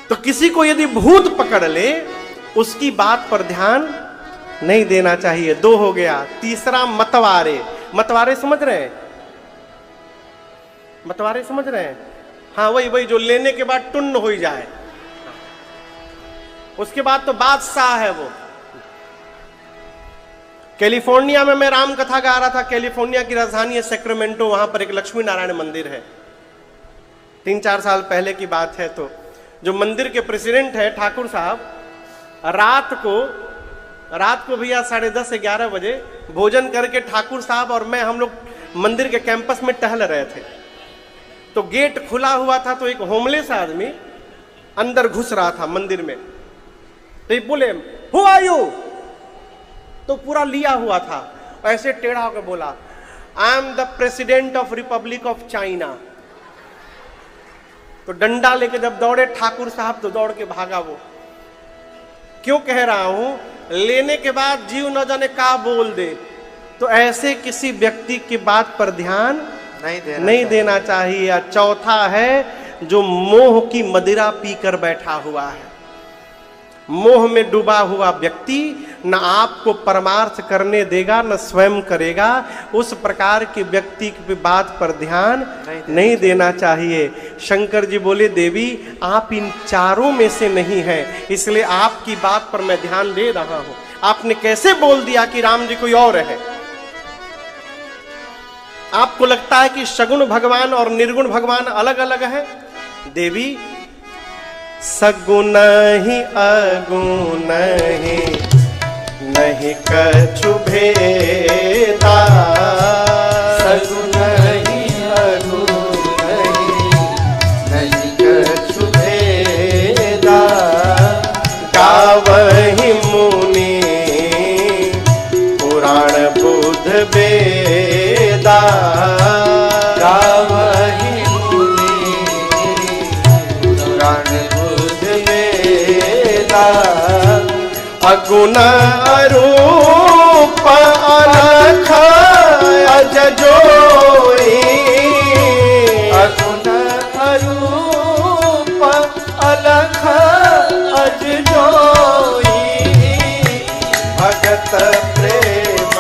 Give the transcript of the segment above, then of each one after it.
तो किसी को यदि भूत पकड़ ले उसकी बात पर ध्यान नहीं देना चाहिए। 2 हो गया। तीसरा मतवारे। मतवारे समझ रहे हैं? मतवारे समझ रहे हैं? हाँ, वही जो लेने के बाद टुन्न हो जाए, उसके बाद तो बादशाह है वो। कैलिफोर्निया में मैं राम कथा गा रहा था। कैलिफोर्निया की राजधानी है सैक्रामेंटो, वहां पर एक लक्ष्मी नारायण मंदिर है। 3-4 साल पहले की बात है। तो जो मंदिर के प्रेसिडेंट है ठाकुर साहब, रात को भैया 10:30-11 बजे भोजन करके ठाकुर साहब और मैं, हम लोग मंदिर के कैंपस में टहल रहे थे। तो गेट खुला हुआ था, तो एक होमलेस आदमी अंदर घुस रहा था मंदिर में। तो ये बोले, हु आर यू? तो पूरा लिया हुआ था, ऐसे टेढ़ा होकर बोला, I am the president of Republic of China. तो डंडा लेके जब दौड़े ठाकुर साहब, तो दौड़ के भागा वो। क्यों कह रहा हूं? लेने के बाद जीव न जाने का बोल दे। तो ऐसे किसी व्यक्ति की बात पर ध्यान नहीं देना चाहिए। चौथा है जो मोह की मदिरा पीकर बैठा हुआ है। मोह में डूबा हुआ व्यक्ति न आपको परमार्थ करने देगा न स्वयं करेगा। उस प्रकार के व्यक्ति की बात पर ध्यान नहीं देना चाहिए। शंकर जी बोले, देवी आप इन चारों में से नहीं हैं, इसलिए आपकी बात पर मैं ध्यान दे रहा हूं। आपने कैसे बोल दिया कि राम जी कोई और है? आपको लगता है कि सगुण भगवान और निर्गुण भगवान अलग अलग है? देवी सगुण ही अगुण ही नहीं कछु भेदा, सगुण ही अगुण ही नहीं कछु भेदा, गावहि मुनि पुराण बुध वेदा, गावहि मुनि पुराण बुध वेदा, अगुण अरूप अलख अज जोई, अगुण अरूप अलख अज जोई, भगत प्रेम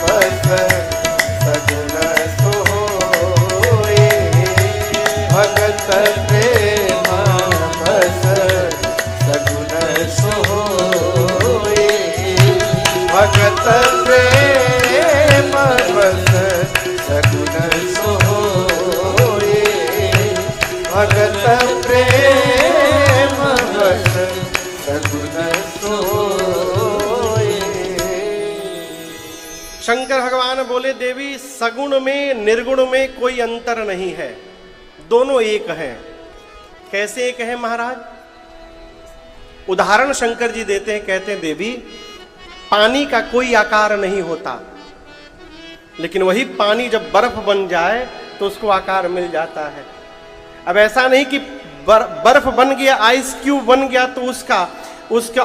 बस सगुण सोई, भगत प्रेम बस सगुण सोई, भगत प्रेम बस सगुण सोई, भगत प्रेम बस सगुण सोई। शंकर भगवान बोले, देवी सगुण में निर्गुण में कोई अंतर नहीं है, दोनों एक हैं। कैसे एक है महाराज? उदाहरण शंकर जी देते हैं, कहते हैं देवी पानी का कोई आकार नहीं होता, लेकिन वही पानी जब बर्फ बन जाए तो उसको आकार मिल जाता है। अब ऐसा नहीं कि बर्फ बन गया, आइस क्यूब बन गया तो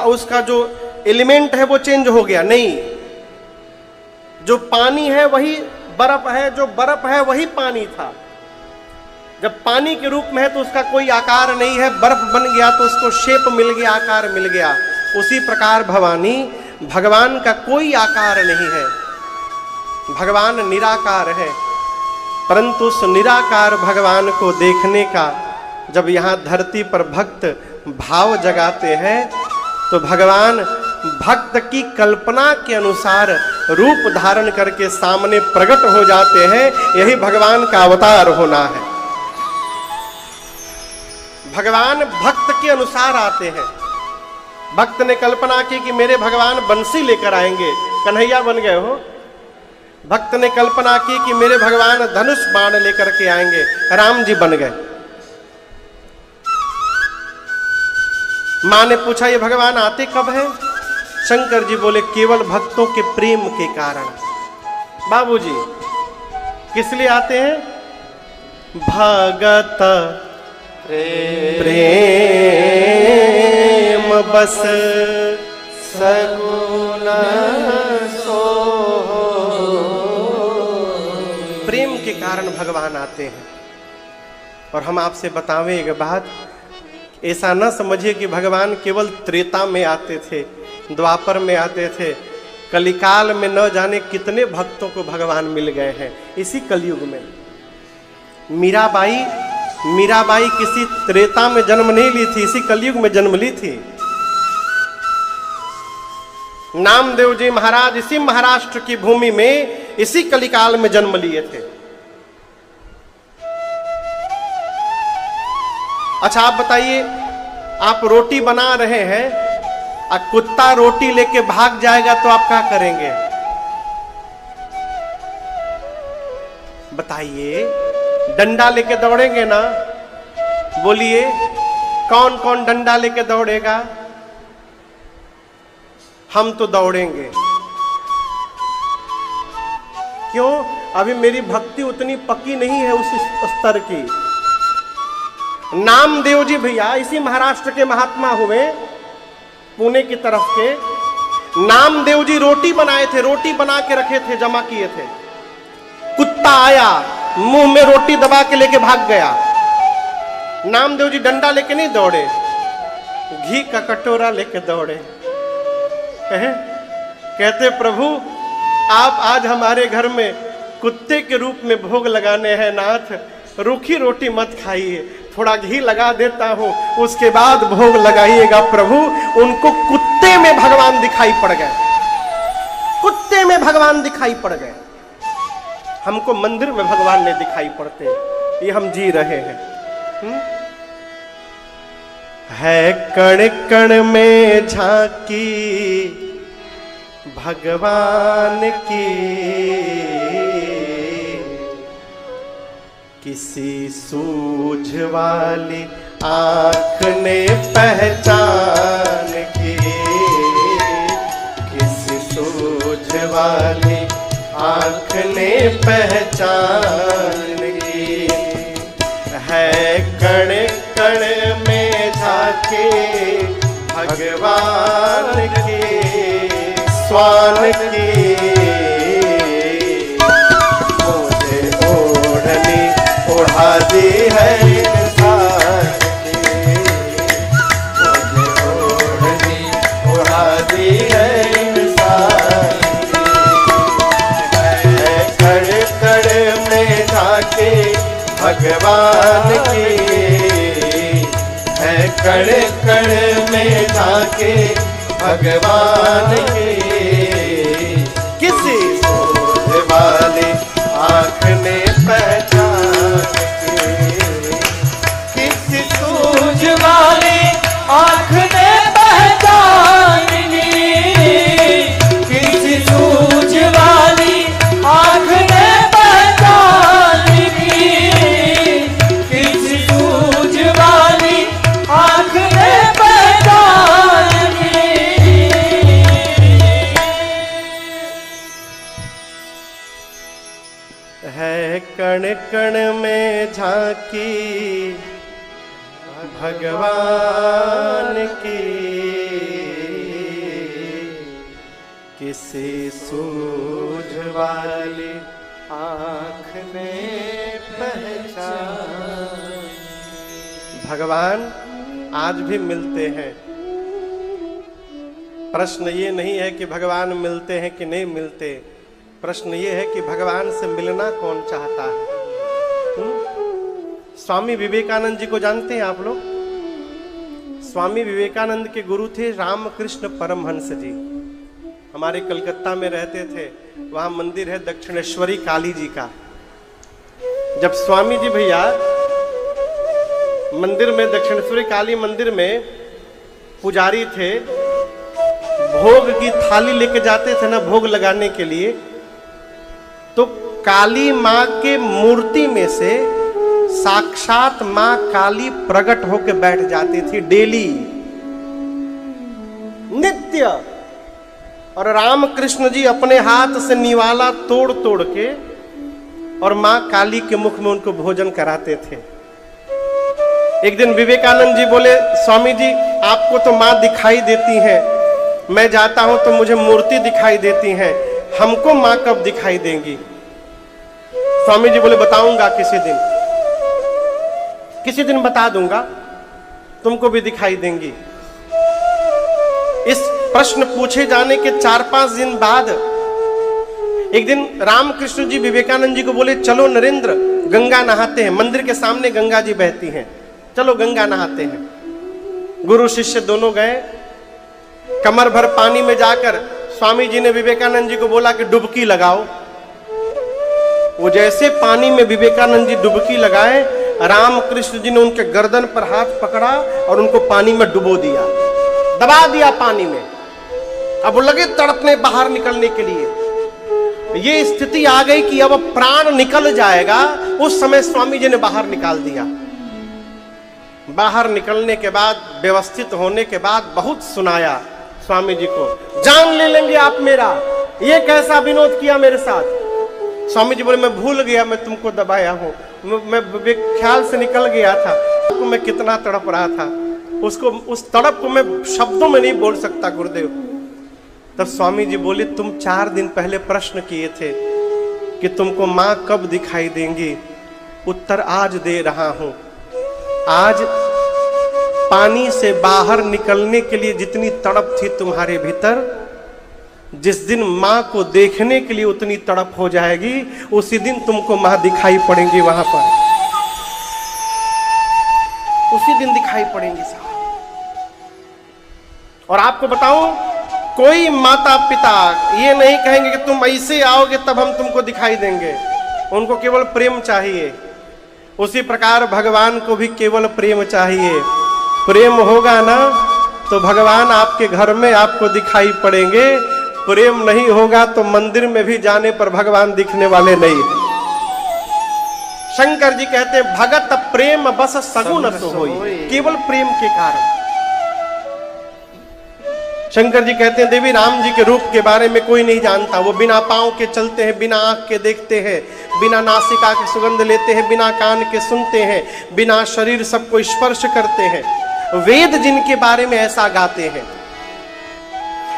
उसका जो एलिमेंट है वो चेंज हो गया। नहीं, जो पानी है वही बर्फ है, जो बर्फ है वही पानी था। जब पानी के रूप में है तो उसका कोई आकार नहीं है, बर्फ बन गया तो उसको शेप मिल गया, आकार मिल गया। उसी प्रकार भवानी, भगवान का कोई आकार नहीं है, भगवान निराकार है। परंतु उस निराकार भगवान को देखने का जब यहाँ धरती पर भक्त भाव जगाते हैं तो भगवान भक्त की कल्पना के अनुसार रूप धारण करके सामने प्रकट हो जाते हैं। यही भगवान का अवतार होना है। भगवान भक्त के अनुसार आते हैं। भक्त ने कल्पना की कि मेरे भगवान बंसी लेकर आएंगे, कन्हैया बन गए हो। भक्त ने कल्पना की कि मेरे भगवान धनुष बाण लेकर के आएंगे, राम जी बन गए। मां ने पूछा ये भगवान आते कब हैं? शंकर जी बोले केवल भक्तों के प्रेम के कारण। बाबूजी किस लिए आते हैं? भगत प्रेम बस सगुण सो, प्रेम के कारण भगवान आते हैं। और हम आपसे बतावें एक बात, ऐसा न समझिए कि भगवान केवल त्रेता में आते थे, द्वापर में आते थे। कलिकाल में न जाने कितने भक्तों को भगवान मिल गए हैं इसी कलयुग में। मीराबाई किसी त्रेता में जन्म नहीं ली थी, इसी कलयुग में जन्म ली थी। नामदेव जी महाराज इसी महाराष्ट्र की भूमि में इसी कलिकाल में जन्म लिए थे। अच्छा आप बताइए, आप रोटी बना रहे हैं और कुत्ता रोटी लेके भाग जाएगा तो आप क्या करेंगे? बताइए, डंडा लेके दौड़ेंगे ना? बोलिए, कौन कौन डंडा लेके दौड़ेगा? हम तो दौड़ेंगे। क्यों? अभी मेरी भक्ति उतनी पक्की नहीं है उस स्तर की। नामदेव जी भैया इसी महाराष्ट्र के महात्मा हुए, पुणे की तरफ के। नामदेव जी रोटी बनाए थे, रोटी बना के रखे थे, जमा किए थे। कुत्ता आया, मुंह में रोटी दबा के लेके भाग गया। नामदेव जी डंडा लेके नहीं दौड़े, घी का कटोरा लेके दौड़े। कहते प्रभु आप आज हमारे घर में कुत्ते के रूप में भोग लगाने हैं नाथ, रूखी रोटी मत खाइए, थोड़ा घी लगा देता हूं, उसके बाद भोग लगाइएगा। प्रभु उनको कुत्ते में भगवान दिखाई पड़ गए, कुत्ते में भगवान दिखाई पड़ गए। हमको मंदिर में भगवान ने दिखाई पड़ते, ये हम जी रहे हैं। है कण कण में झांकी भगवान की, किसी सूझ वाली आंख ने पहचान की, किसी सूझ वाली आंख ने पहचान की। है कण कण में झांके भगवान की, स्वान की। मुझे ओढ़नी उड़ा दी है इंसान की, मुझे ओढ़नी उड़ा दी है इंसान की। है कण कण में झांके भगवान की, है कण कण में झांके भगवान की। किसी सूझ वाली आंख ने पहचान की, किसी सूझ वाली आंख ने पहचान की, किसी सूझ वाली आंख ने पहचान की, किसी सूझ वाली आंख ने पहचान की। है कण कण में झांकी भगवान की, किसी सूझ वाली आंख ने पहचान। भगवान आज भी मिलते हैं। प्रश्न ये नहीं है कि भगवान मिलते हैं कि नहीं मिलते, प्रश्न ये है कि भगवान से मिलना कौन चाहता है। स्वामी विवेकानंद जी को जानते हैं आप लोग? स्वामी विवेकानंद के गुरु थे रामकृष्ण परमहंस जी, हमारे कलकत्ता में रहते थे। वहां मंदिर है दक्षिणेश्वरी काली जी का। जब स्वामी जी भैया मंदिर में, दक्षिणेश्वरी काली मंदिर में पुजारी थे, भोग की थाली लेके जाते थे ना भोग लगाने के लिए, तो काली माँ के मूर्ति में से साक्षात माँ काली प्रकट होकर बैठ जाती थी डेली, नित्य। और रामकृष्ण जी अपने हाथ से निवाला तोड़ तोड़ के और माँ काली के मुख में उनको भोजन कराते थे। एक दिन विवेकानंद जी बोले, स्वामी जी आपको तो माँ दिखाई देती है, मैं जाता हूं तो मुझे मूर्ति दिखाई देती है, हमको माँ कब दिखाई देंगी? स्वामी जी बोले बताऊंगा किसी दिन बता दूंगा। तुमको भी दिखाई देंगी। इस प्रश्न पूछे जाने के 4-5 दिन बाद एक दिन रामकृष्ण जी विवेकानंद जी को बोले, चलो नरेंद्र गंगा नहाते हैं। मंदिर के सामने गंगा जी बहती हैं, चलो गंगा नहाते हैं। गुरु शिष्य दोनों गए। कमर भर पानी में जाकर स्वामी जी ने विवेकानंद जी को बोला कि डुबकी लगाओ। वो जैसे पानी में विवेकानंद जी डुबकी लगाए, रामकृष्ण जी ने उनके गर्दन पर हाथ पकड़ा और उनको पानी में डुबो दिया, दबा दिया पानी में। अब वो लगे तड़पने बाहर निकलने के लिए। ये स्थिति आ गई कि अब प्राण निकल जाएगा। उस समय स्वामी जी ने बाहर निकाल दिया। बाहर निकलने के बाद, व्यवस्थित होने के बाद बहुत सुनाया स्वामी जी को, जान ले लेंगे आप मेरा, ये कैसा विनोद किया मेरे साथ। स्वामी जी बोले, मैं भूल गया मैं तुमको दबाया हूं, मैं ख्याल से निकल गया था। तो मैं कितना तड़प रहा था, उसको उस तड़प को मैं शब्दों में नहीं बोल सकता गुरुदेव। तब स्वामी जी बोले, तुम 4 दिन पहले प्रश्न किए थे कि तुमको मां कब दिखाई देंगी, उत्तर आज दे रहा हूं। आज पानी से बाहर निकलने के लिए जितनी तड़प थी तुम्हारे भीतर, जिस दिन मां को देखने के लिए उतनी तड़प हो जाएगी, उसी दिन तुमको मां दिखाई पड़ेंगी वहां पर, उसी दिन दिखाई पड़ेंगी साहब। और आपको बताऊं, कोई माता पिता ये नहीं कहेंगे कि तुम ऐसे आओगे तब हम तुमको दिखाई देंगे। उनको केवल प्रेम चाहिए। उसी प्रकार भगवान को भी केवल प्रेम चाहिए। प्रेम होगा ना तो भगवान आपके घर में आपको दिखाई पड़ेंगे। प्रेम नहीं होगा तो मंदिर में भी जाने पर भगवान दिखने वाले नहीं है। शंकर जी कहते हैं, भगत प्रेम बस सगुन सो होई, केवल प्रेम के कारण। शंकर जी कहते हैं, देवी राम जी के रूप के बारे में कोई नहीं जानता। वो बिना पांव के चलते हैं, बिना आंख के देखते हैं, बिना नासिका के सुगंध लेते हैं, बिना कान के सुनते हैं, बिना शरीर सबको स्पर्श करते हैं। वेद जिनके बारे में ऐसा गाते हैं,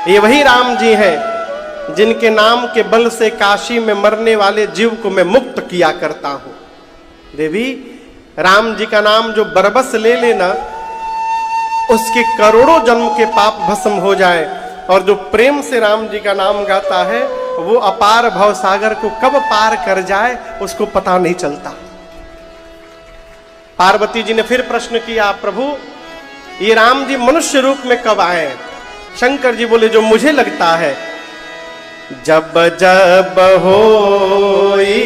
ये वही राम जी हैं जिनके नाम के बल से काशी में मरने वाले जीव को मैं मुक्त किया करता हूं। देवी, राम जी का नाम जो बरबस ले लेना, उसके करोड़ों जन्म के पाप भस्म हो जाए। और जो प्रेम से राम जी का नाम गाता है, वो अपार भव सागर को कब पार कर जाए उसको पता नहीं चलता। पार्वती जी ने फिर प्रश्न किया, प्रभु ये राम जी मनुष्य रूप में कब आए? शंकर जी बोले, जो मुझे लगता है, जब जब होई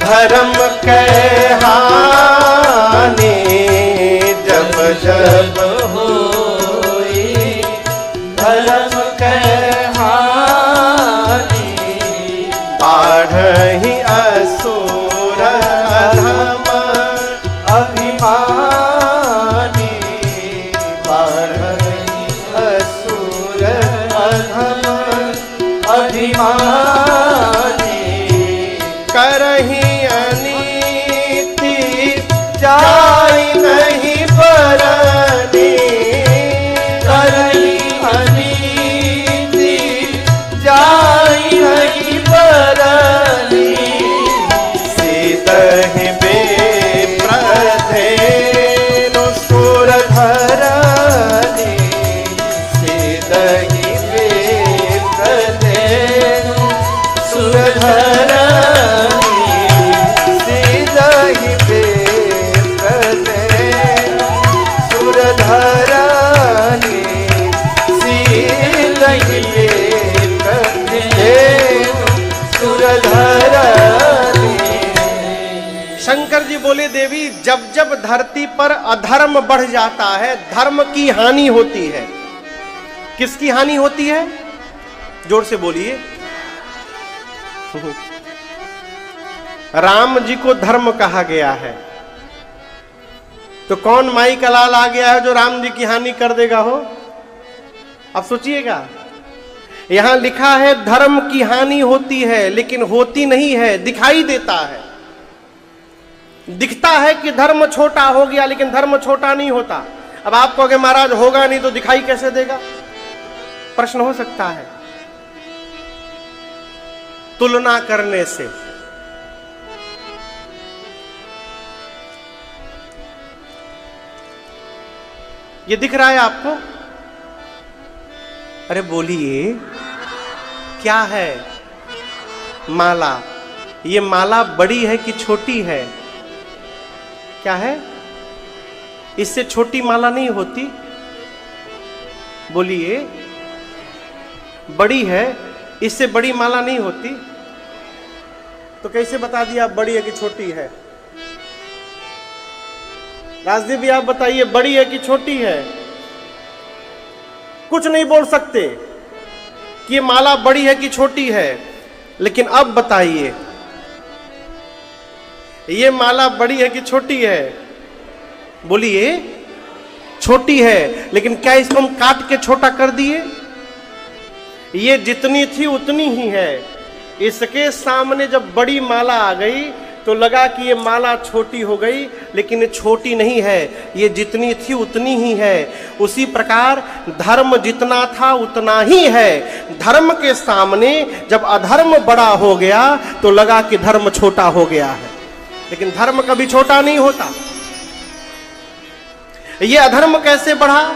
धर्म के हानि, जब जब होई धर्म के हानि, बाढ़हि असुर अधम अभिमानी, बाढ़हि असुर अधम अभिमानी, करहि अनीति जाय नहीं बरनी, करहि अनीति जाय नहीं बरनी, सीतहि बेप्रधेनु सुर धरनी, सीतहि बेप्रधेनु सुर धरनी, सीतहि बेप्रधेनु सुर धरनी, सीतहि बेप्रधेनु सुर धरनी। शंकर जी बोले, देवी जब जब धरती पर अधर्म बढ़ जाता है, धर्म की हानि होती है। किसकी हानि होती है? जोर से बोलिए। राम जी को धर्म कहा गया है, तो कौन माई का लाल आ गया है जो राम जी की हानि कर देगा हो? अब सोचिएगा, यहां लिखा है धर्म की हानि होती है, लेकिन होती नहीं है, दिखाई देता है। दिखता है कि धर्म छोटा हो गया, लेकिन धर्म छोटा नहीं होता। अब आप कहोगे महाराज होगा नहीं तो दिखाई कैसे देगा? प्रश्न हो सकता है। तुलना करने से। ये दिख रहा है आपको? अरे बोलिए, क्या है? माला। ये माला बड़ी है कि छोटी है? क्या है? इससे छोटी माला नहीं होती। बोलिए, बड़ी है, इससे बड़ी माला नहीं होती। तो कैसे बता दिया आप बड़ी है कि छोटी है? राजदीप भी आप बताइए, बड़ी है कि छोटी है? कुछ नहीं बोल सकते कि ये माला बड़ी है कि छोटी है। लेकिन अब बताइए, ये माला बड़ी है कि छोटी है? बोलिए, छोटी है। लेकिन क्या इसको हम काट के छोटा कर दिए? ये जितनी थी उतनी ही है। इसके सामने जब बड़ी माला आ गई तो लगा कि ये माला छोटी हो गई, लेकिन ये छोटी नहीं है, ये जितनी थी उतनी ही है। उसी प्रकार धर्म जितना था उतना ही है। धर्म के सामने जब अधर्म बड़ा हो गया तो लगा कि धर्म छोटा हो गया है, लेकिन धर्म कभी छोटा नहीं होता। ये अधर्म कैसे बढ़ा?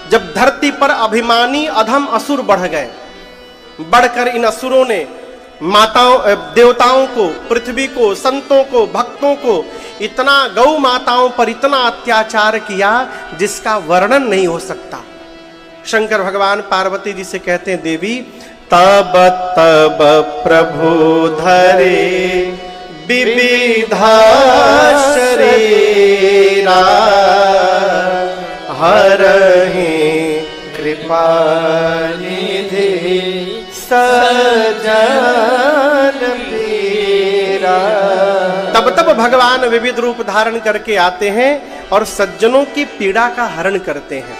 जब धरती पर अभिमानी अधम असुर बढ़ गए। बढ़कर इन असुरों ने माताओं, देवताओं को, पृथ्वी को, संतों को, भक्तों को, इतना गौ माताओं पर इतना अत्याचार किया जिसका वर्णन नहीं हो सकता। शंकर भगवान पार्वती जी से कहते हैं, देवी तब तब प्रभु धरे विविधा शरीरा हरहि कृपा निधि सजन पीरा। तब तब भगवान विविध रूप धारण करके आते हैं और सज्जनों की पीड़ा का हरण करते हैं।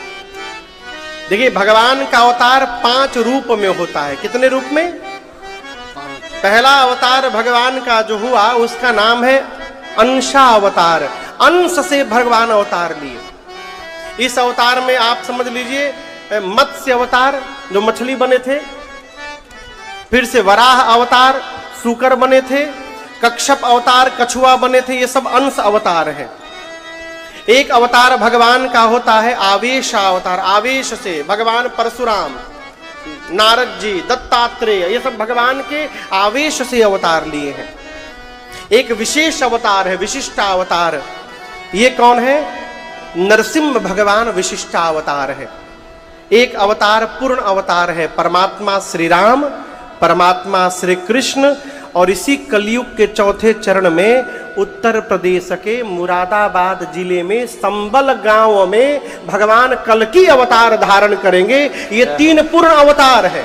देखिए, भगवान का अवतार 5 रूप में होता है। कितने रूप में? पहला अवतार भगवान का जो हुआ उसका नाम है अंशा अवतार। अंश से भगवान अवतार लिए। इस अवतार में आप समझ लीजिए मत्स्य अवतार जो मछली बने थे, फिर से वराह अवतार सूकर बने थे, कच्छप अवतार कछुआ बने थे। ये सब अंश अवतार हैं। एक अवतार भगवान का होता है आवेश अवतार। आवेश से भगवान परशुराम, नारद जी, दत्तात्रेय, ये सब भगवान के आवेश से अवतार लिए हैं। एक विशेष अवतार है विशिष्टावतार। ये कौन है? नरसिंह भगवान विशिष्टावतार है। एक अवतार पूर्ण अवतार है, परमात्मा श्री राम, परमात्मा श्री कृष्ण। और इसी कलयुग के चौथे चरण में उत्तर प्रदेश के मुरादाबाद जिले में संबल गांव में भगवान कल्कि अवतार धारण करेंगे। ये 3 पूर्ण अवतार है।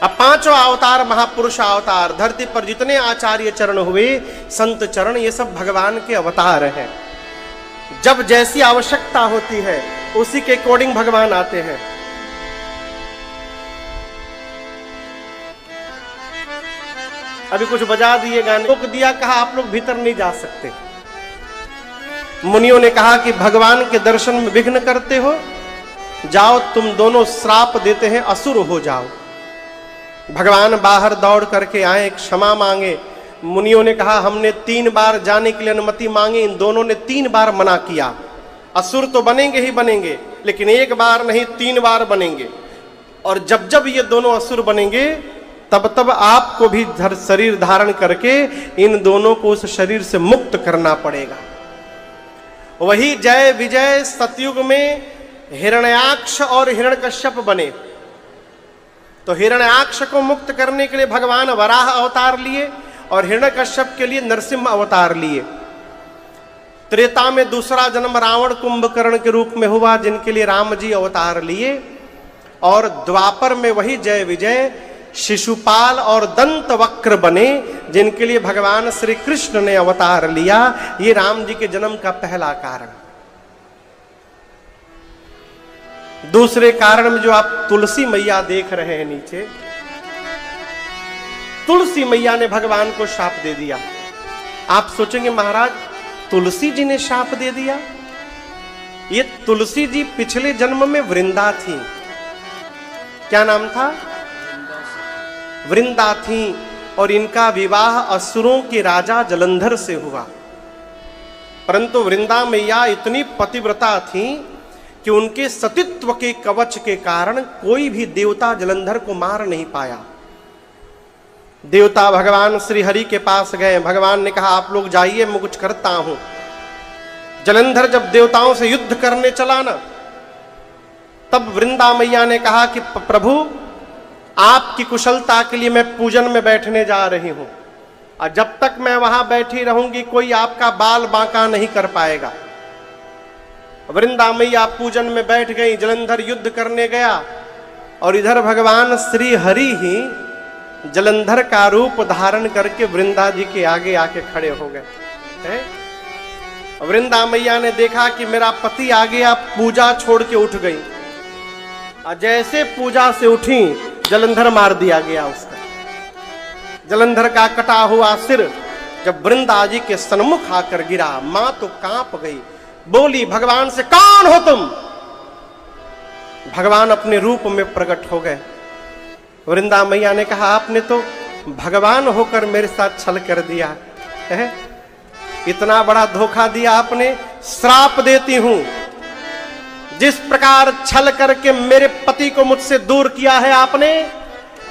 अब 5वां अवतार महापुरुष अवतार। धरती पर जितने आचार्य चरण हुए, संत चरण, ये सब भगवान के अवतार हैं। जब जैसी आवश्यकता होती है उसी के अकॉर्डिंग भगवान आते हैं। अभी कुछ बजा दिए गाने, रोक दिया, कहा आप लोग भीतर नहीं जा सकते। मुनियों ने कहा कि भगवान के दर्शन में विघ्न करते हो, जाओ तुम दोनों श्राप देते हैं, असुर हो जाओ। भगवान बाहर दौड़ करके आए, क्षमा मांगे। मुनियों ने कहा हमने 3 बार जाने के लिए अनुमति मांगी, इन दोनों ने 3 बार मना किया। असुर तो बनेंगे ही बनेंगे, लेकिन 1 बार नहीं 3 बार बनेंगे। और जब जब ये दोनों असुर बनेंगे तब तब आपको भी शरीर धारण करके इन दोनों को उस शरीर से मुक्त करना पड़ेगा। वही जय विजय सतयुग में हिरण्याक्ष और हिरण्यकश्यप बने। तो हिरण्याक्ष को मुक्त करने के लिए भगवान वराह अवतार लिए और हिरण्यकश्यप के लिए नरसिंह अवतार लिए। त्रेता में दूसरा जन्म रावण कुंभकर्ण के रूप में हुआ, जिनके लिए राम जी अवतार लिए। और द्वापर में वही जय विजय शिशुपाल और दंत वक्र बने, जिनके लिए भगवान श्री कृष्ण ने अवतार लिया। ये राम जी के जन्म का पहला कारण। दूसरे कारण में जो आप तुलसी मैया देख रहे हैं नीचे, तुलसी मैया ने भगवान को शाप दे दिया। आप सोचेंगे महाराज तुलसी जी ने शाप दे दिया? ये तुलसी जी पिछले जन्म में वृंदा थी। क्या नाम था? वृंदा थी। और इनका विवाह असुरों के राजा जलंधर से हुआ। परंतु वृंदा मैया इतनी पतिव्रता थी कि उनके सतीत्व के कवच के कारण कोई भी देवता जलंधर को मार नहीं पाया। देवता भगवान श्री हरि के पास गए, भगवान ने कहा आप लोग जाइए, मैं कुछ करता हूं। जलंधर जब देवताओं से युद्ध करने चला ना, तब वृंदा मैया ने कहा कि प्रभु आपकी कुशलता के लिए मैं पूजन में बैठने जा रही हूं, और जब तक मैं वहां बैठी रहूंगी कोई आपका बाल बांका नहीं कर पाएगा। वृंदा मैया पूजन में बैठ गई, जलंधर युद्ध करने गया, और इधर भगवान श्री हरि ही जलंधर का रूप धारण करके वृंदा जी के आगे आके खड़े हो गए। वृंदा मैया ने देखा कि मेरा पति आ गया, पूजा छोड़ के उठ गई, और जैसे पूजा से उठी जलंधर मार दिया गया उसका। जलंधर का कटा हुआ सिर जब वृंदा जी के सन्मुख आकर गिरा, मां तो कांप गई, बोली भगवान से कौन हो तुम? भगवान अपने रूप में प्रकट हो गए। वृंदा मैया ने कहा आपने तो भगवान होकर मेरे साथ छल कर दिया है, इतना बड़ा धोखा दिया आपने। श्राप देती हूं, जिस प्रकार छल करके मेरे पति को मुझसे दूर किया है आपने,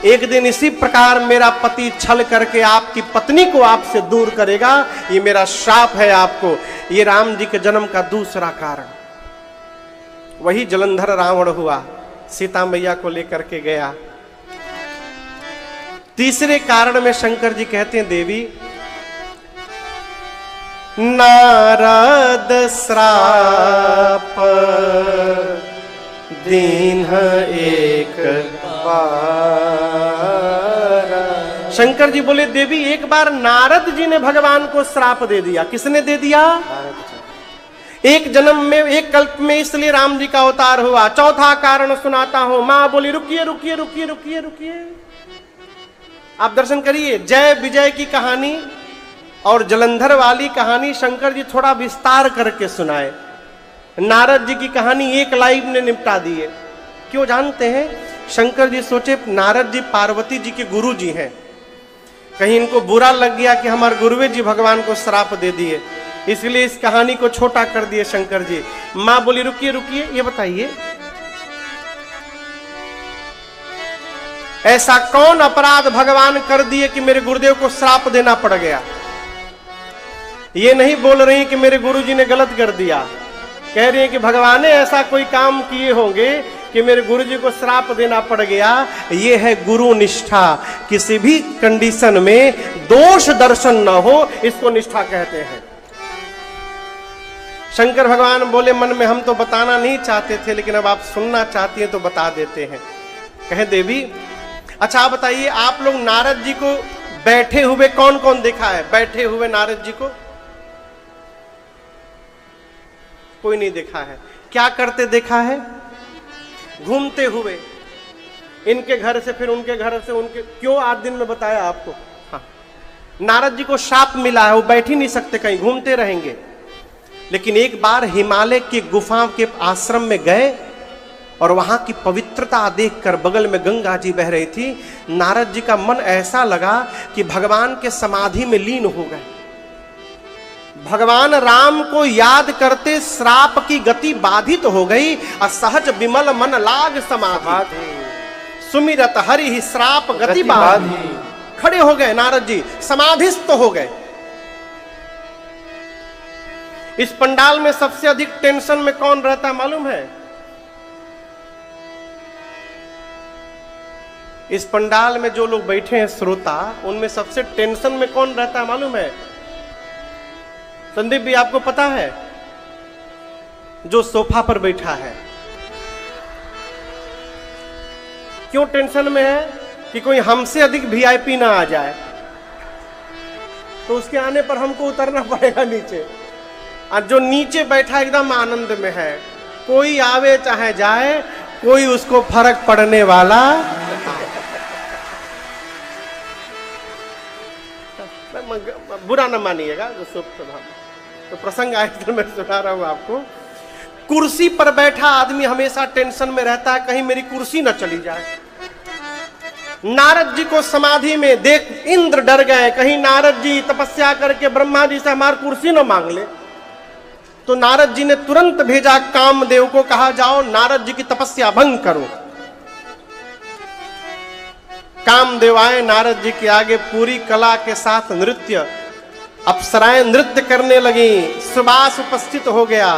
एक दिन इसी प्रकार मेरा पति छल करके आपकी पत्नी को आपसे दूर करेगा। ये मेरा श्राप है आपको। ये राम जी के जन्म का दूसरा कारण। वही जलंधर रावण हुआ, सीता मैया को लेकर के गया। तीसरे कारण में शंकर जी कहते हैं देवी, नारद श्राप दीन एक बार। शंकर जी बोले देवी एक बार नारद जी ने भगवान को श्राप दे दिया। किसने दे दिया? एक जन्म में, एक कल्प में इसलिए राम जी का अवतार हुआ। चौथा कारण सुनाता हूं। मां बोली रुकिए रुकिए रुकिए रुकिए रुकिए, आप दर्शन करिए। जय विजय की कहानी और जलंधर वाली कहानी शंकर जी थोड़ा विस्तार करके सुनाए। नारद जी की कहानी एक लाइन में निपटा दिए। क्यों जानते हैं? शंकर जी सोचे नारद जी पार्वती जी के गुरु जी हैं, कहीं इनको बुरा लग गया कि हमारे गुरुवे जी भगवान को श्राप दे दिए, इसलिए इस कहानी को छोटा कर दिए शंकर जी। मां बोली रुकिए रुकिए, ये बताइए ऐसा कौन अपराध भगवान कर दिए कि मेरे गुरुदेव को श्राप देना पड़ गया? ये नहीं बोल रही कि मेरे गुरुजी ने गलत कर दिया, कह रही है कि भगवान ने ऐसा कोई काम किए होंगे कि मेरे गुरुजी को श्राप देना पड़ गया। ये है गुरु निष्ठा। किसी भी कंडीशन में दोष दर्शन न हो, इसको निष्ठा कहते हैं। शंकर भगवान बोले मन में हम तो बताना नहीं चाहते थे, लेकिन अब आप सुनना चाहती हैं तो बता देते हैं। कहे देवी अच्छा आप बताइए, आप लोग नारद जी को बैठे हुए कौन कौन देखा है? बैठे हुए नारद जी को कोई नहीं देखा है। क्या करते देखा है? घूमते हुए, इनके घर से फिर उनके घर से उनके। क्यों? आज दिन में बताया आपको। हाँ, नारद जी को शाप मिला है, वो बैठ ही नहीं सकते, कहीं घूमते रहेंगे। लेकिन एक बार हिमालय की गुफा के आश्रम में गए और वहां की पवित्रता देखकर, बगल में गंगा जी बह रही थी, नारद जी का मन ऐसा लगा कि भगवान के समाधि में लीन हो गए। भगवान राम को याद करते श्राप की गति बाधित हो गई। असहज विमल मन लाग समाधि, सुमिरत हरि ही श्राप गति बाधि। खड़े हो गए नारद जी, समाधिस्थ हो गए। इस पंडाल में सबसे अधिक टेंशन में कौन रहता है मालूम है? इस पंडाल में जो लोग बैठे हैं श्रोता, उनमें सबसे टेंशन में कौन रहता है मालूम है? संदीप भी आपको पता है? जो सोफा पर बैठा है। क्यों टेंशन में है? कि कोई हमसे अधिक वीआईपी ना आ जाए, तो उसके आने पर हमको उतरना पड़ेगा नीचे। और जो नीचे बैठा एकदम आनंद में है, कोई आवे चाहे जाए, कोई उसको फर्क पड़ने वाला। बुरा न मानिएगा, तो प्रसंग आए तो मैं सुना रहा हूं आपको। कुर्सी पर बैठा आदमी हमेशा टेंशन में रहता है, कहीं मेरी कुर्सी न चली जाए। नारद जी को समाधि में देख इंद्र डर गए, कहीं नारद जी तपस्या करके ब्रह्मा जी से हमारी कुर्सी न मांग ले। तो नारद जी ने तुरंत भेजा कामदेव को, कहा जाओ नारद जी की तपस्या भंग करो। कामदेव आए नारद जी के आगे, पूरी कला के साथ नृत्य, अप्सराएं नृत्य करने लगी, सुबास उपस्थित हो गया।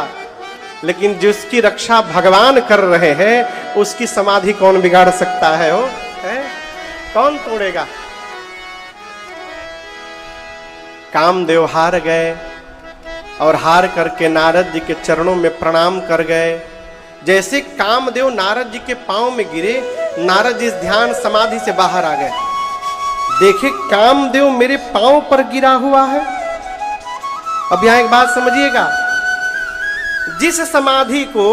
लेकिन जिसकी रक्षा भगवान कर रहे हैं उसकी समाधि कौन बिगाड़ सकता है? हो है? कौन तोड़ेगा? कामदेव हार गए और हार करके नारद जी के चरणों में प्रणाम कर गए। जैसे कामदेव नारद जी के पांव में गिरे, नारद जी इस ध्यान समाधि से बाहर आ गए। देखे कामदेव मेरे पांव पर गिरा हुआ है। अब यहां एक बात समझिएगा, जिस समाधि को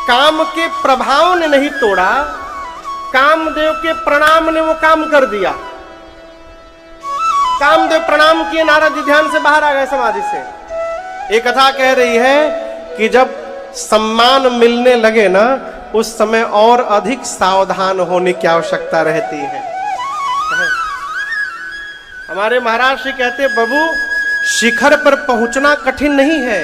काम के प्रभाव ने नहीं तोड़ा, कामदेव के प्रणाम ने वो काम कर दिया। कामदेव प्रणाम किए, नारद जी ध्यान से बाहर आ गए समाधि से। एक कथा कह रही है कि जब सम्मान मिलने लगे ना, उस समय और अधिक सावधान होने की आवश्यकता रहती है। हमारे महाराज श्री कहते, बाबू शिखर पर पहुंचना कठिन नहीं है,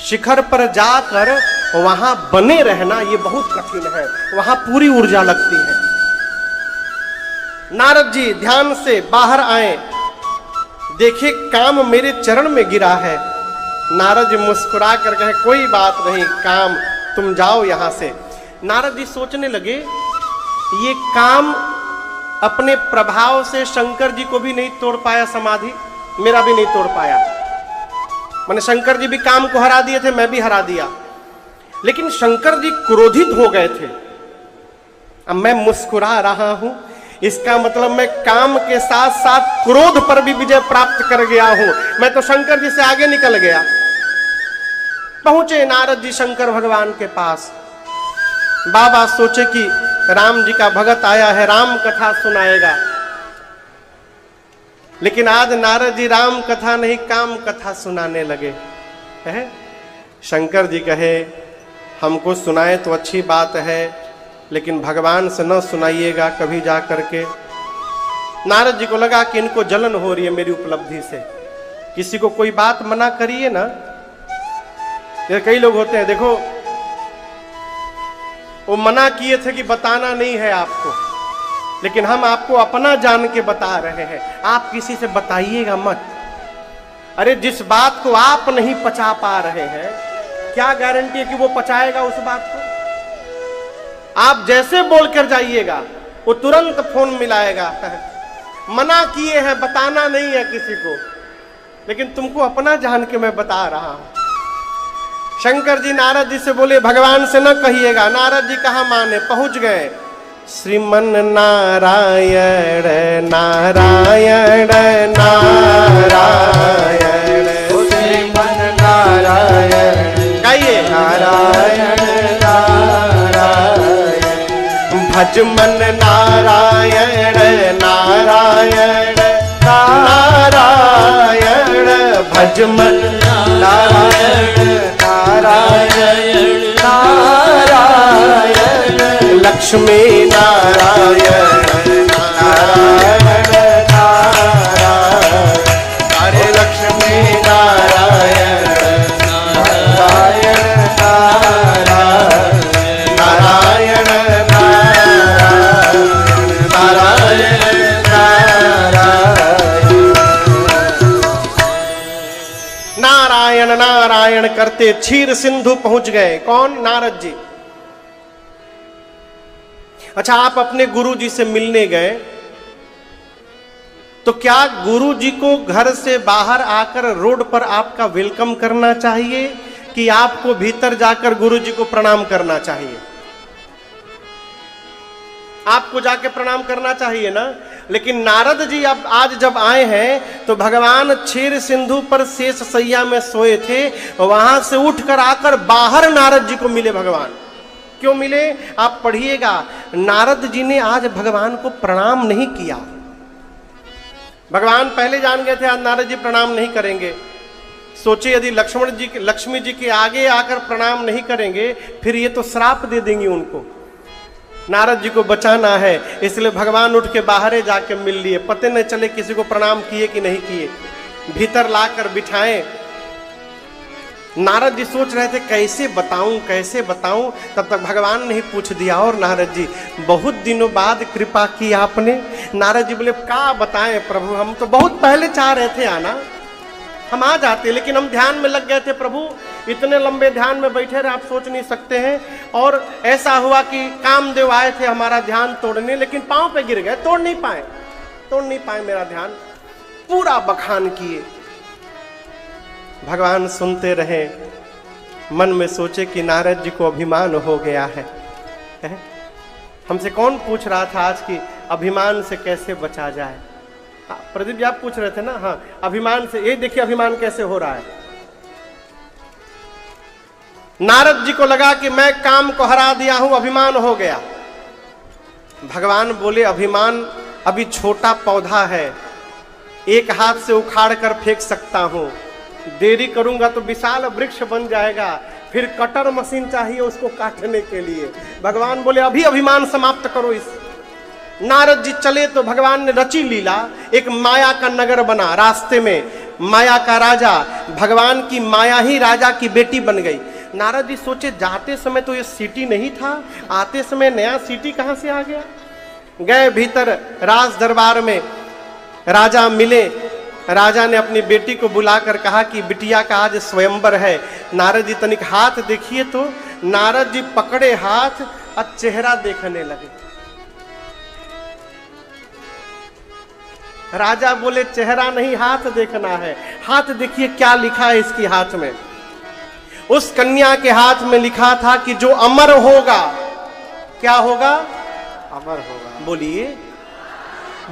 शिखर पर जाकर वहां बने रहना ये बहुत कठिन है, वहां पूरी ऊर्जा लगती है। नारद जी ध्यान से बाहर आए, देखे काम मेरे चरण में गिरा है। नारद जी मुस्कुरा कर कहे, कोई बात नहीं काम, तुम जाओ यहां से। नारद जी सोचने लगे, ये काम अपने प्रभाव से शंकर जी को भी नहीं तोड़ पाया समाधि, मेरा भी नहीं तोड़ पाया। मैंने शंकर जी भी काम को हरा दिए थे, मैं भी हरा दिया, लेकिन शंकर जी क्रोधित हो गए थे। अब मैं मुस्कुरा रहा हूं, इसका मतलब मैं काम के साथ साथ क्रोध पर भी विजय प्राप्त कर गया हूं। मैं तो शंकर जी से आगे निकल गया। पहुंचे नारद जी शंकर भगवान के पास। बाबा सोचे कि राम जी का भगत आया है, राम कथा सुनाएगा। लेकिन आज नारद जी राम कथा नहीं, काम कथा सुनाने लगे हैं। शंकर जी कहे, हमको सुनाए तो अच्छी बात है, लेकिन भगवान से न सुनाइएगा कभी जा करके। नारद जी को लगा कि इनको जलन हो रही है मेरी उपलब्धि से, किसी को कोई बात मना करिए ना। ये कई लोग होते हैं, देखो वो मना किए थे कि बताना नहीं है आपको, लेकिन हम आपको अपना जान के बता रहे हैं, आप किसी से बताइएगा मत। अरे जिस बात को आप नहीं पचा पा रहे हैं, क्या गारंटी है कि वो पचाएगा उस बात को? आप जैसे बोल कर जाइएगा वो तुरंत फोन मिलाएगा। मना किए हैं, बताना नहीं है किसी को, लेकिन तुमको अपना जान के मैं बता रहा हूं। शंकर जी नारद जी से बोले, भगवान से न कहिएगा। नारद जी कहां माने, पहुंच गए। श्रीमन नारायण नारायण नारायण, श्रीमन नारायण गाइए, नारायण नारायण, भजमन नारायण नारायण नारायण, भजमन नारायण नारायण नारायण, लक्ष्मी नारायण नारायण नारायण, हरे लक्ष्मी नारायण नारायण नारायण, नारायण नारायण नारायण नारायण करते क्षीर सिंधु पहुंच गए। कौन? नारद जी। अच्छा, आप अपने गुरु जी से मिलने गए, तो क्या गुरु जी को घर से बाहर आकर रोड पर आपका वेलकम करना चाहिए कि आपको भीतर जाकर गुरु जी को प्रणाम करना चाहिए? आपको जाके प्रणाम करना चाहिए ना। लेकिन नारद जी अब आज जब आए हैं तो भगवान क्षीर सिंधु पर शेष सैया में सोए थे, वहां से उठकर आकर बाहर नारद जी को मिले। भगवान क्यों मिले आप पढ़िएगा। नारद जी ने आज भगवान को प्रणाम नहीं किया। भगवान पहले जान गए थे आज नारद जी प्रणाम नहीं करेंगे। सोचे यदि लक्ष्मी जी के आगे आकर प्रणाम नहीं करेंगे, फिर ये तो श्राप दे देंगी उनको। नारद जी को बचाना है, इसलिए भगवान उठ के बाहरे जाके मिल लिए। पता न चले किसी को प्रणाम किए कि नहीं किए। भीतर लाकर बिठाएं नारद जी सोच रहे थे कैसे बताऊं, तब तक भगवान ने ही पूछ दिया, और नारद जी बहुत दिनों बाद कृपा की आपने। नारद जी बोले क्या बताएं प्रभु, हम तो बहुत पहले चाह रहे थे आना, हम आ जाते, लेकिन हम ध्यान में लग गए थे प्रभु, इतने लंबे ध्यान में बैठे रहे आप सोच नहीं सकते हैं। और ऐसा हुआ कि कामदेव आए थे हमारा ध्यान तोड़ने, लेकिन पांव पे गिर गए, तोड़ नहीं पाए मेरा ध्यान, पूरा बखान किए। भगवान सुनते रहे, मन में सोचे कि नारद जी को अभिमान हो गया है। हमसे कौन पूछ रहा था आज कि अभिमान से कैसे बचा जाए? प्रदीप जी आप पूछ रहे थे ना, हाँ अभिमान से, ये देखिए अभिमान कैसे हो रहा है। नारद जी को लगा कि मैं काम को हरा दिया हूं, अभिमान हो गया। भगवान बोले अभिमान अभी छोटा पौधा है, एक हाथ से उखाड़ कर फेंक सकता हूं, देरी करूंगा तो विशाल वृक्ष बन जाएगा, फिर कटर मशीन चाहिए उसको काटने के लिए। भगवान बोले अभी अभिमान समाप्त करो इस। नारद जी चले तो भगवान ने रची लीला, एक माया का नगर बना, रास्ते में माया का राजा, भगवान की माया ही राजा की बेटी बन गई। नारद जी सोचे जाते समय तो ये सिटी नहीं था, आते समय नया सिटी कहां से आ गया। गए भीतर राज दरबार में, राजा मिले, राजा ने अपनी बेटी को बुलाकर कहा कि बिटिया का आज स्वयंवर है। नारद जी तनिक हाथ देखिए, तो नारद जी पकड़े हाथ और चेहरा देखने लगे। राजा बोले चेहरा नहीं हाथ देखना है, हाथ देखिए क्या लिखा है इसके हाथ में। उस कन्या के हाथ में लिखा था कि जो अमर होगा, क्या होगा? अमर होगा। बोलिए,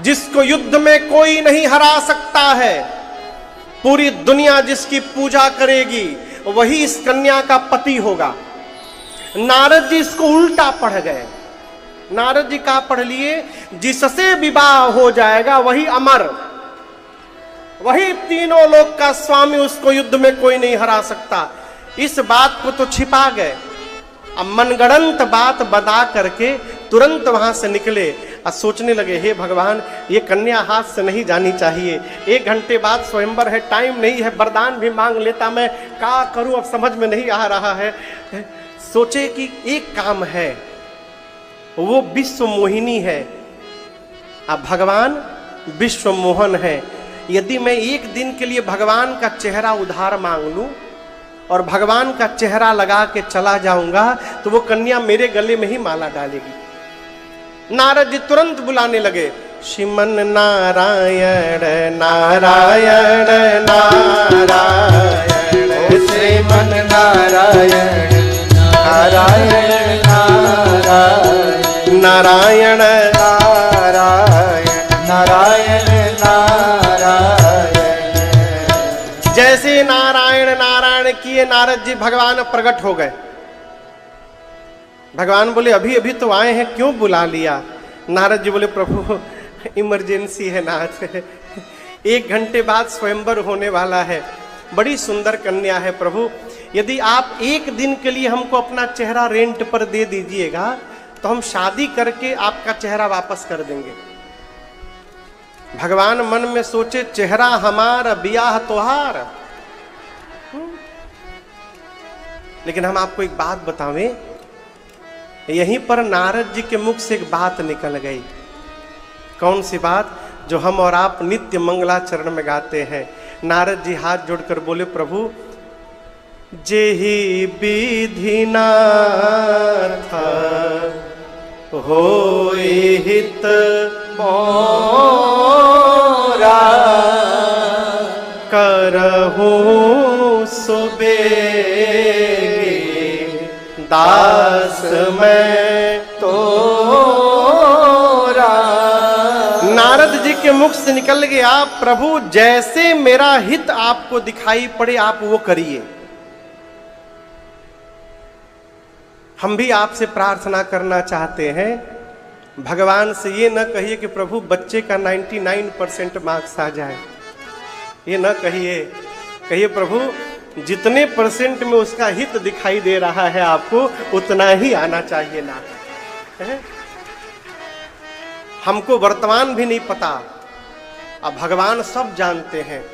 जिसको युद्ध में कोई नहीं हरा सकता है, पूरी दुनिया जिसकी पूजा करेगी वही इस कन्या का पति होगा। नारद जी इसको उल्टा पढ़ गए। नारद जी का पढ़ लिए, जिससे विवाह हो जाएगा वही अमर, वही तीनों लोक का स्वामी, उसको युद्ध में कोई नहीं हरा सकता। इस बात को तो छिपा गए, अब मनगढ़ंत बात बता करके तुरंत वहां से निकले और सोचने लगे हे भगवान ये कन्या हाथ से नहीं जानी चाहिए, 1 घंटे बाद स्वयंवर है, टाइम नहीं है, वरदान भी मांग लेता, मैं क्या करूं अब समझ में नहीं आ रहा है। सोचे कि एक काम है, वो विश्व मोहिनी है, अब भगवान विश्व मोहन है। यदि मैं 1 दिन के लिए भगवान का चेहरा उधार मांग लूं और भगवान का चेहरा लगा के चला जाऊंगा तो वो कन्या मेरे गले में ही माला डालेगी। नारद जी तुरंत बुलाने लगे, श्रीमन नारायण नारायण नारायण, श्रीमन नारायण नारायण नारायण, नारायण नारायण नारायण नारायण। जैसे नारायण नारायण किए नारद जी भगवान प्रकट हो गए। भगवान बोले अभी अभी तो आए हैं, क्यों बुला लिया? नारद जी बोले प्रभु इमरजेंसी है नाथ, 1 घंटे बाद स्वयंवर होने वाला है, बड़ी सुंदर कन्या है प्रभु, यदि आप 1 दिन के लिए हमको अपना चेहरा रेंट पर दे दीजिएगा तो हम शादी करके आपका चेहरा वापस कर देंगे। भगवान मन में सोचे चेहरा हमारा ब्याह तोहार। लेकिन हम आपको एक बात बतावें, यहीं पर नारद जी के मुख से एक बात निकल गई। कौन सी बात? जो हम और आप नित्य मंगलाचरण में गाते हैं। नारद जी हाथ जोड़कर बोले प्रभु जेहि विधि नाथ होय हित मोरा, करहु सुबेगी दास मैं तोरा। नारद जी के मुख से निकल गया प्रभु जैसे मेरा हित आपको दिखाई पड़े आप वो करिए। हम भी आपसे प्रार्थना करना चाहते हैं, भगवान से ये न कहिए कि प्रभु बच्चे का 99% मार्क्स आ जाए, ये न कहिए, कहिए प्रभु जितने % में उसका हित दिखाई दे रहा है आपको उतना ही आना चाहिए ना है? हमको वर्तमान भी नहीं पता, अब भगवान सब जानते हैं।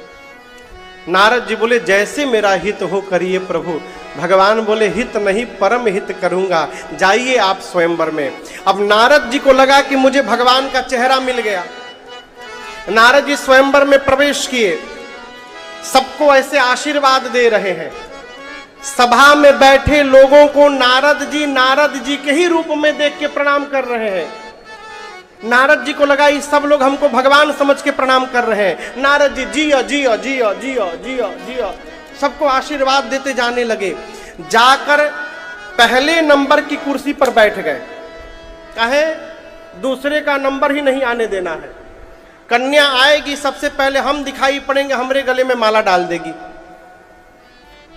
नारद जी बोले जैसे मेरा हित हो करिए प्रभु। भगवान बोले हित नहीं परम हित करूंगा, जाइए आप स्वयंवर में। अब नारद जी को लगा कि मुझे भगवान का चेहरा मिल गया। नारद जी स्वयंवर में प्रवेश किए, सबको ऐसे आशीर्वाद दे रहे हैं। सभा में बैठे लोगों को नारद जी के ही रूप में देख के प्रणाम कर रहे हैं। नारद जी को लगा ये सब लोग हमको भगवान समझ के प्रणाम कर रहे हैं। नारद जी जियो जियो जियो जियो जियो जियो सबको आशीर्वाद देते जाने लगे। जाकर पहले नंबर की कुर्सी पर बैठ गए। कहे दूसरे का नंबर ही नहीं आने देना है। कन्या आएगी सबसे पहले हम दिखाई पड़ेंगे, हमरे गले में माला डाल देगी।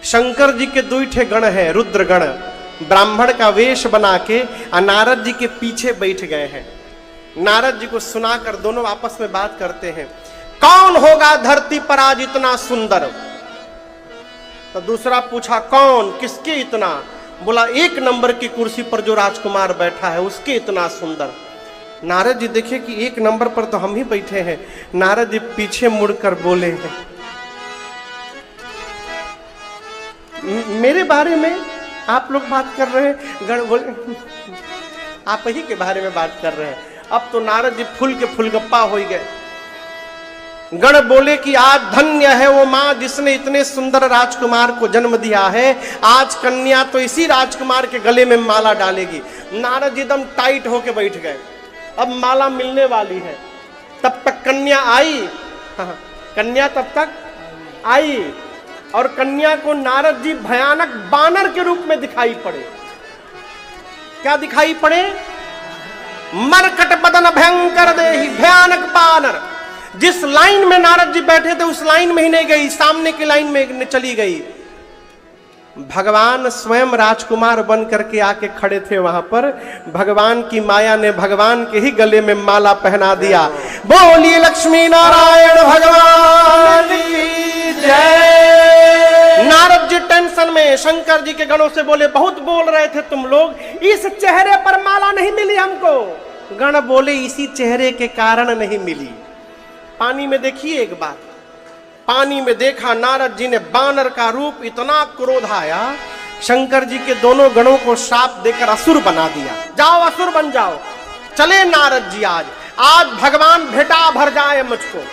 शंकर जी के दुईठे गण हैं, रुद्र गण, ब्राह्मण का वेश बना के नारद जी के पीछे बैठ गए हैं। नारद जी को सुनाकर दोनों आपस में बात करते हैं, कौन होगा धरती पर आज इतना सुंदर? तो दूसरा पूछा कौन, किसके इतना? बोला एक नंबर की कुर्सी पर जो राजकुमार बैठा है उसके इतना सुंदर। नारद जी देखे कि एक नंबर पर तो हम ही बैठे हैं। नारद जी पीछे मुड़कर बोले हैं, मेरे बारे में आप लोग बात कर रहे हैं? गण बोले आप ही के बारे में बात कर रहे हैं। अब तो नारद जी फूल के फुलगप्पा हो गए। गण बोले कि आज धन्य है वो माँ जिसने इतने सुंदर राजकुमार को जन्म दिया है। आज कन्या तो इसी राजकुमार के गले में माला डालेगी। नारद जी एकदम टाइट होके बैठ गए। अब माला मिलने वाली है, तब तक कन्या आई। कन्या तब तक आई और कन्या को नारद जी भयानक बानर के रूप में दिखाई पड़े। क्या दिखाई पड़े? मरकट बदन भयंकर देहि, भयानक बानर। जिस लाइन में नारद जी बैठे थे उस लाइन में ही नहीं गई, सामने की लाइन में चली गई। भगवान स्वयं राजकुमार बन करके आके खड़े थे वहां पर। भगवान की माया ने भगवान के ही गले में माला पहना दिया। बोलिए लक्ष्मी नारायण भगवान की जय। नारद जी टेंशन में शंकर जी के गणों से बोले, बहुत बोल रहे थे तुम लोग, इस चेहरे पर माला नहीं मिली हमको। गण बोले इसी चेहरे के कारण नहीं मिली। पानी में देखिए एक बात, पानी में देखा नारद जी ने बानर का रूप, इतना क्रोध आया शंकर जी के दोनों गणों को शाप देकर असुर बना दिया। जाओ असुर बन जाओ। चले नारद जी आज भगवान भेटा भर जाए मुझको,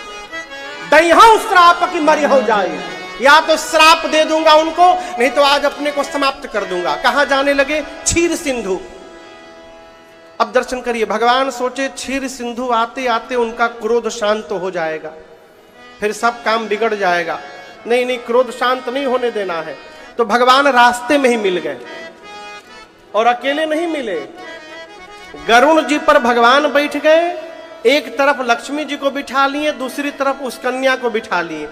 दईहूं श्राप की मरी हो जाए। या तो श्राप दे दूंगा उनको, नहीं तो आज अपने को समाप्त कर दूंगा। कहां जाने लगे? क्षीर सिंधु। अब दर्शन करिए, भगवान सोचे क्षीर सिंधु आते आते उनका क्रोध शांत हो जाएगा, फिर सब काम बिगड़ जाएगा। नहीं नहीं, क्रोध शांत नहीं होने देना है। तो भगवान रास्ते में ही मिल गए और अकेले नहीं मिले। गरुण जी पर भगवान बैठ गए, एक तरफ लक्ष्मी जी को बिठा लिए, दूसरी तरफ उस कन्या को बिठा लिए।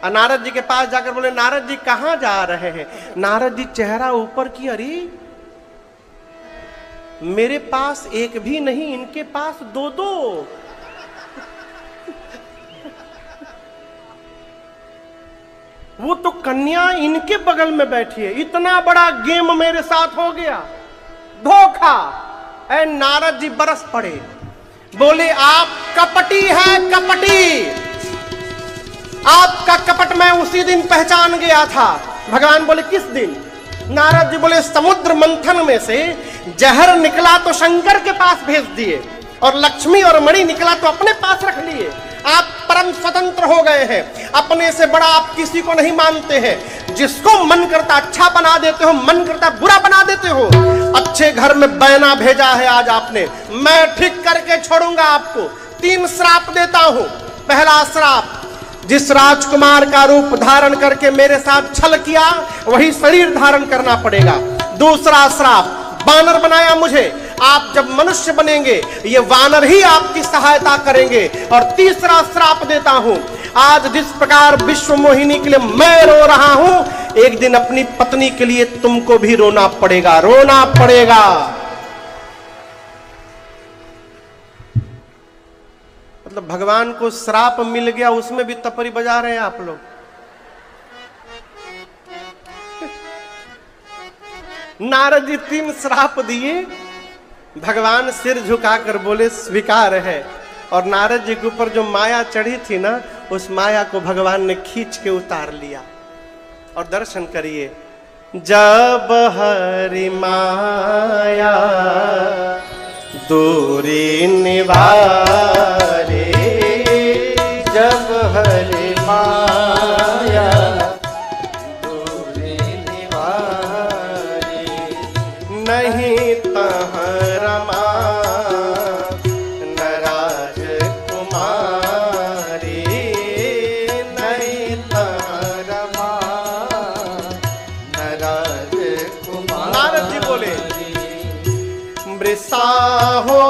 नारद जी के पास जाकर बोले, नारद जी कहां जा रहे हैं? नारद जी चेहरा ऊपर की, अरे मेरे पास एक भी नहीं, इनके पास दो दो। वो तो कन्या इनके बगल में बैठी है। इतना बड़ा गेम मेरे साथ हो गया, धोखा। ऐ नारद जी बरस पड़े, बोले आप कपटी हैं, कपटी। आपका कपट मैं उसी दिन पहचान गया था। भगवान बोले किस दिन? नारद जी बोले समुद्र मंथन में से जहर निकला तो शंकर के पास भेज दिए, और लक्ष्मी और मणि निकला तो अपने पास रख लिए। आप परम स्वतंत्र हो गए हैं, अपने से बड़ा आप किसी को नहीं मानते हैं। जिसको मन करता अच्छा बना देते हो, मन करता बुरा बना देते हो। अच्छे घर में बैना भेजा है आज आपने, मैं ठीक करके छोड़ूंगा आपको। 3 श्राप देता हूं। पहला श्राप, जिस राजकुमार का रूप धारण करके मेरे साथ छल किया वही शरीर धारण करना पड़ेगा। दूसरा श्राप, बानर बनाया मुझे, आप जब मनुष्य बनेंगे ये वानर ही आपकी सहायता करेंगे। और तीसरा श्राप देता हूं, आज जिस प्रकार विश्व मोहिनी के लिए मैं रो रहा हूं, एक दिन अपनी पत्नी के लिए तुमको भी रोना पड़ेगा, रोना पड़ेगा। मतलब भगवान को श्राप मिल गया, उसमें भी तपरी बजा रहे हैं आप लोग। नारद जी 3 श्राप दिए, भगवान सिर झुकाकर बोले स्वीकार है। और नारद जी के ऊपर जो माया चढ़ी थी ना, उस माया को भगवान ने खींच के उतार लिया। और दर्शन करिए, जब हरि माया दूरी निवारे, जब हरि माया दूरी निवारे, नहीं तहाँ रमा न राजकुमारी, नहीं तहाँ रमा न राजकुमारी। नारद जी बोले, मृषा हो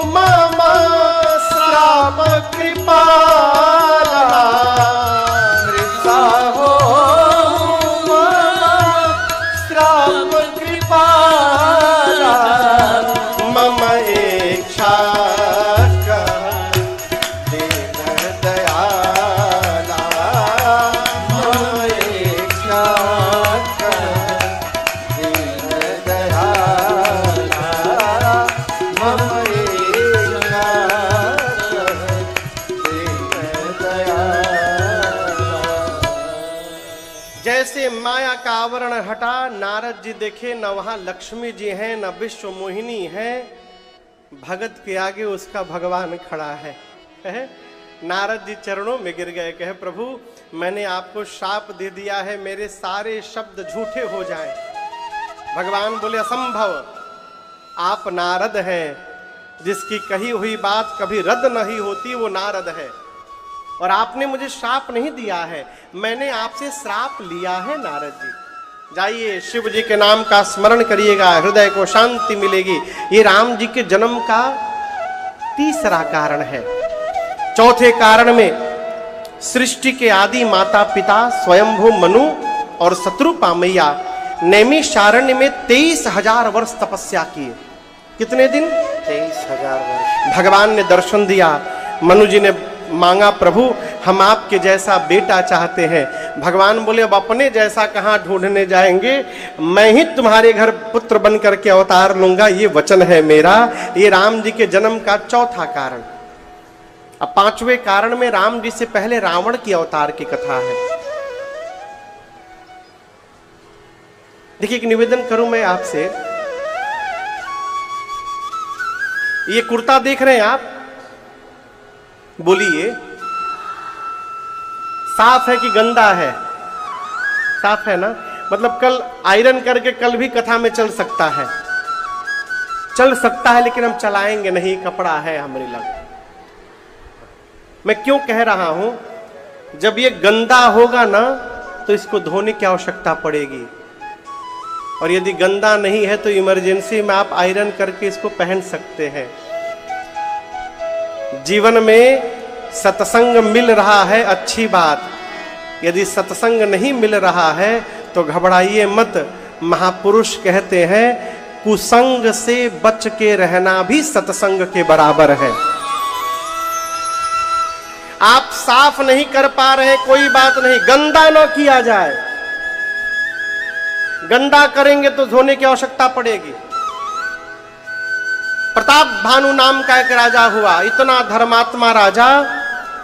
मम श्राप कृपाला, मृषा हो श्राप कृपाला, मम इच्छा दीन दयाला, मम इच्छा दीन दयाला, मम इच्छा दीन दयाला। जैसे माया का आवरण हटा, नारद जी देखे न वहां लक्ष्मी जी हैं न विश्व मोहिनी है, भगत के आगे उसका भगवान खड़ा है। नारद जी चरणों में गिर गए, कहे प्रभु मैंने आपको शाप दे दिया है, मेरे सारे शब्द झूठे हो जाएं। भगवान बोले असंभव, आप नारद हैं, जिसकी कही हुई बात कभी रद्द नहीं होती वो नारद है। और आपने मुझे श्राप नहीं दिया है, मैंने आपसे श्राप लिया है नारद जी। जाइए शिव जी के नाम का स्मरण करिएगा, हृदय को शांति मिलेगी। ये राम जी के जन्म का तीसरा कारण है। चौथे कारण में सृष्टि के आदि माता पिता स्वयंभू मनु और शत्रुपा मैया नैमिषारण्य में 23,000 वर्ष तपस्या किए। कितने दिन? 23,000 वर्ष। भगवान ने दर्शन दिया। मनु जी ने मांगा, प्रभु हम आपके जैसा बेटा चाहते हैं। भगवान बोले अब अपने जैसा कहाँ ढूंढने जाएंगे, मैं ही तुम्हारे घर पुत्र बन करके अवतार लूंगा, ये वचन है मेरा। ये राम जी के जन्म का चौथा कारण। अब पांचवें कारण में राम जी से पहले रावण की अवतार की कथा है। देखिए एक निवेदन करूं मैं आपसे, ये कुर्ता देख रहे हैं आप, बोलिए साफ है कि गंदा है? साफ है ना, मतलब कल आयरन करके कल भी कथा में चल सकता है, चल सकता है, लेकिन हम चलाएंगे नहीं, कपड़ा है हमारे लग। मैं क्यों कह रहा हूं, जब ये गंदा होगा ना तो इसको धोने की आवश्यकता पड़ेगी, और यदि गंदा नहीं है तो इमरजेंसी में आप आयरन करके इसको पहन सकते हैं। जीवन में सत्संग मिल रहा है, अच्छी बात। यदि सत्संग नहीं मिल रहा है तो घबराइए मत। महापुरुष कहते हैं कुसंग से बच के रहना भी सत्संग के बराबर है। आप साफ नहीं कर पा रहे, कोई बात नहीं, गंदा ना किया जाए। गंदा करेंगे तो धोने की आवश्यकता पड़ेगी। प्रताप भानु नाम का एक राजा हुआ, इतना धर्मात्मा राजा,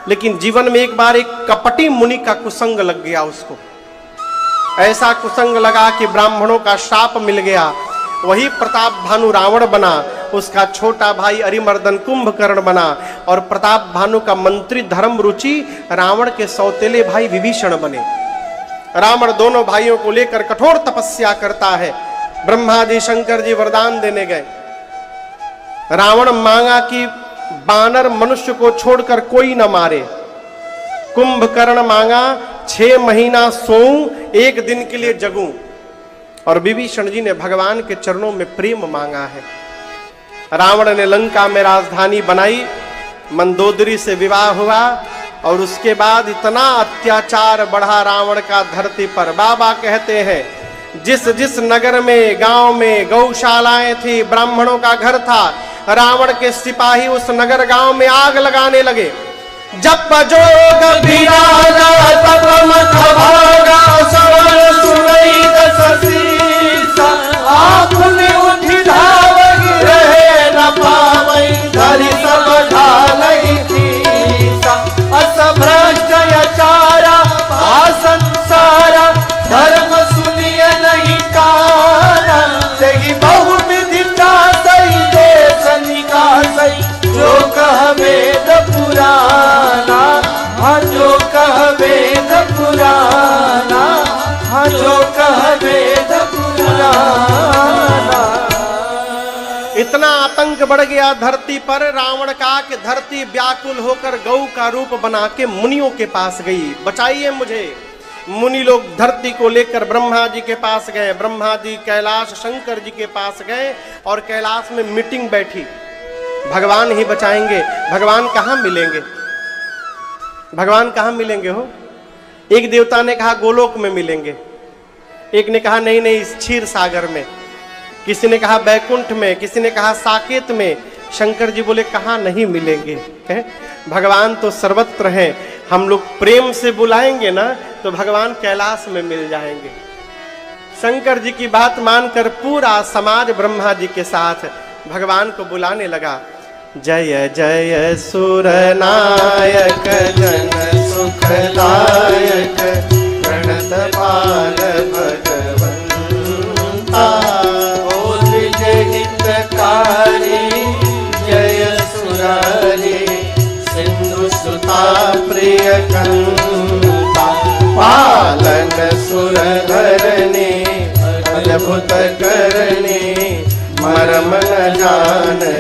लेकिन जीवन में एक बार एक कपटी मुनि का कुसंग लग गया उसको। ऐसा कुसंग लगा कि ब्राह्मणों का शाप मिल गया। वही प्रताप भानु रावण बना, उसका छोटा भाई अरिमर्दन कुंभकर्ण बना, और प्रताप भानु का मंत्री धर्म रुचि रावण के सौतेले भाई विभीषण बने। रावण दोनों भाइयों को लेकर कठोर तपस्या करता है। ब्रह्मा जी शंकर जी वरदान देने गए। रावण मांगा कि बानर मनुष्य को छोड़कर कोई न मारे। कुंभकर्ण मांगा 6 महीना सोऊं, 1 दिन के लिए जगूं। और विभीषण जी ने भगवान के चरणों में प्रेम मांगा है। रावण ने लंका में राजधानी बनाई, मंदोदरी से विवाह हुआ, और उसके बाद इतना अत्याचार बढ़ा रावण का धरती पर। बाबा कहते हैं जिस जिस नगर में, गांव में गौशालाएं थी, ब्राह्मणों का घर था, रावण के सिपाही उस नगर गांव में आग लगाने लगे। जब जोग बिराजा तब मत भागा, सवन सुनई दस सीसा, आँखने उठी धावगी, रहे न पावई, धरि सब ढालई सीसा। अस आतंक बढ़ गया धरती पर। रावण का कि धरती व्याकुल होकर गौ का रूप बना के मुनियों के पास गई, बचाइए मुझे। मुनि लोग धरती को लेकर ब्रह्मा जी के पास गए। ब्रह्मा जी कैलाश शंकर जी के पास गए और कैलाश में मीटिंग बैठी, भगवान ही बचाएंगे। भगवान कहाँ मिलेंगे, भगवान कहाँ मिलेंगे हो? एक देवता ने कहा गोलोक में मिलेंगे, एक ने कहा नहीं नहीं क्षीर सागर में, किसी ने कहा बैकुंठ में, किसी ने कहा साकेत में। शंकर जी बोले कहाँ नहीं मिलेंगे, है? भगवान तो सर्वत्र हैं। हम लोग प्रेम से बुलाएंगे ना तो भगवान कैलाश में मिल जाएंगे। शंकर जी की बात मानकर पूरा समाज ब्रह्मा जी के साथ भगवान को बुलाने लगा। जय जय सुर नायक जन सुखदायक प्रणत पाल भगवंता। ओ द्विज हितकारी जय सुरारी सिंधु सुता प्रिय कंता। पालन सुर धरने अद्भुत करने मरम न जाने।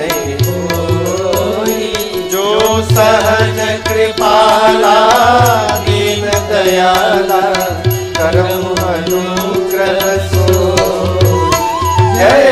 जो सहज कृपाला दीन दयाला कर्म